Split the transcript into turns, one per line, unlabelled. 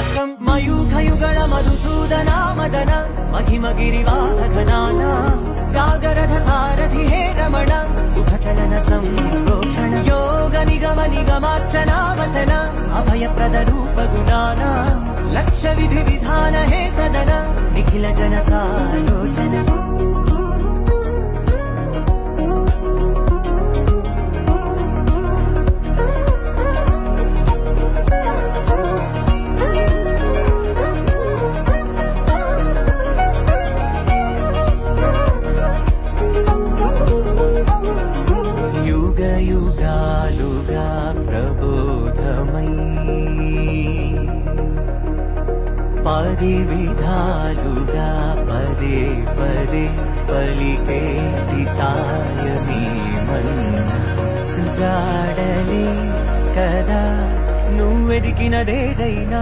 తారకం మయూఖయుగళ మధుసూదన మదన మహిమగిరివాహఘనాన రాగరథ సారథి హే రమణ సుఖచలన సంప్రోక్షణ యోగ నిగమ నిగమార్చనావసన అభయప్రద రూప గుణాన లక్ష్య విధి విధాన హే సదన నిఖిల జన సాలోచన युगालुगा प्रबोधमयी पदि विधालुगा पदे पदे पलिकेटि सायमे मन्ना जाडले कदा నువ్వెదికినదేదైనా